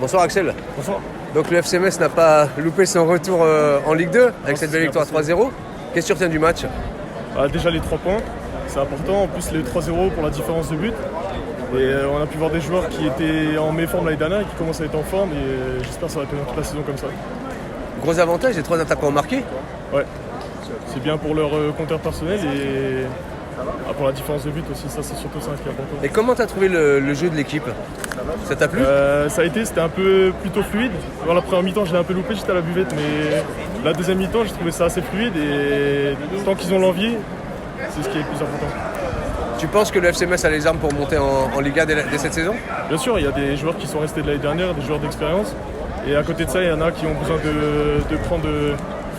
Bonsoir Axel. Bonsoir. Donc le FC Metz n'a pas loupé son retour en Ligue 2 avec cette belle victoire 3-0. Qu'est-ce que tu retiens du match? Déjà les 3 points, c'est important. En plus les 3-0 pour la différence de but. Et on a pu voir des joueurs qui étaient en méforme l'année dernière et qui commencent à être en forme. Et j'espère que ça va tenir toute la saison comme ça. Gros avantage, les 3 attaquants marqués. Ouais, c'est bien pour leur compteur personnel et pour la différence de but aussi. Ça c'est surtout ça qui est important. Et comment tu as trouvé le jeu de l'équipe? Ça t'a plu? C'était un peu plutôt fluide. Dans la première mi-temps, j'ai un peu loupé, j'étais à la buvette, mais la deuxième mi-temps, j'ai trouvé ça assez fluide et tant qu'ils ont l'envie, c'est ce qui est le plus important. Tu penses que le FC Metz a les armes pour monter en Liga dès cette saison? Bien sûr, il y a des joueurs qui sont restés de l'année dernière, des joueurs d'expérience. Et à côté de ça, il y en a qui ont besoin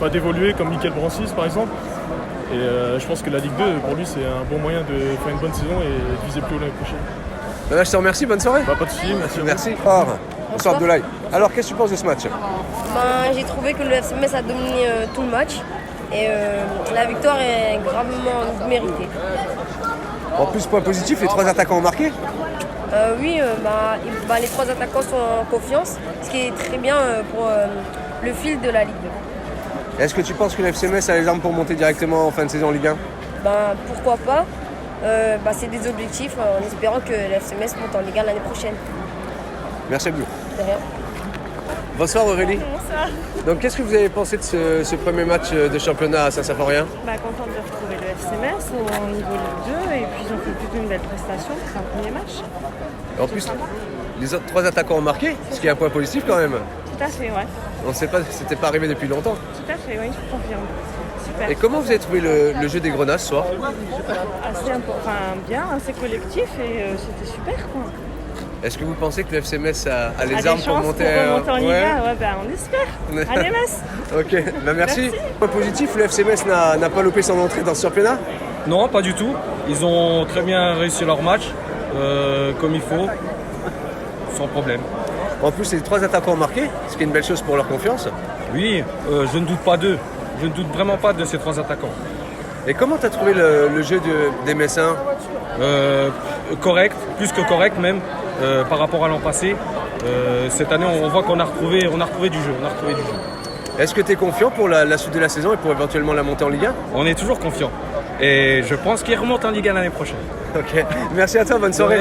d'évoluer, comme Mickaël Brancis par exemple. Et je pense que la Ligue 2, pour lui, c'est un bon moyen de faire une bonne saison et de viser plus haut l'année prochaine. Je te remercie, bonne soirée. Pas de soucis, merci. Merci. Bonsoir Abdoulaye. Alors qu'est-ce que tu penses de ce match? J'ai trouvé que le FC Metz a dominé tout le match et la victoire est gravement méritée. En plus, point positif, les 3 attaquants ont marqué. Oui, les 3 attaquants sont en confiance, ce qui est très bien pour le fil de la Ligue 2. Est-ce que tu penses que le FC Metz a les armes pour monter directement en fin de saison en Ligue 1? Pourquoi pas. C'est des objectifs en espérant que le FC Metz monte en Ligue 1 l'année prochaine. Merci Abdou. De rien. Bonsoir Aurélie. Bonsoir. Donc qu'est-ce que vous avez pensé de ce premier match de championnat à Saint-Symphorien? Contente de retrouver le FC Metz au niveau Ligue 2 et puis ils ont fait plutôt une belle prestation pour un premier match. En plus, les autres 3 attaquants ont marqué, ce qui est un point positif quand même. Tout à fait, ouais. On ne sait pas, c'était pas arrivé depuis longtemps. Tout à fait, oui, je confirme. Super. Et comment vous avez trouvé le jeu des Grenats ce soir? Bien, assez collectif et c'était super quoi. Est-ce que vous pensez que le FC Metz a les des armes pour chances monter remonter en Ligue 1, ouais. on espère. Allez Metz. Ok, merci. Point positif, le FC Metz n'a pas loupé son entrée dans ce championnat? Non, pas du tout. Ils ont très bien réussi leur match, comme il faut, sans problème. En plus, les 3 attaquants ont marqué, ce qui est une belle chose pour leur confiance. Oui, je ne doute pas d'eux. Je ne doute vraiment pas de ces 3 attaquants. Et comment tu as trouvé le jeu des Messins? Correct, plus que correct même, par rapport à l'an passé. Cette année, on voit qu'on a retrouvé du jeu. Est-ce que tu es confiant pour la suite de la saison et pour éventuellement la montée en Ligue 1? On est toujours confiant. Et je pense qu'ils remontent en Ligue 1 l'année prochaine. Ok, merci à toi, bonne soirée.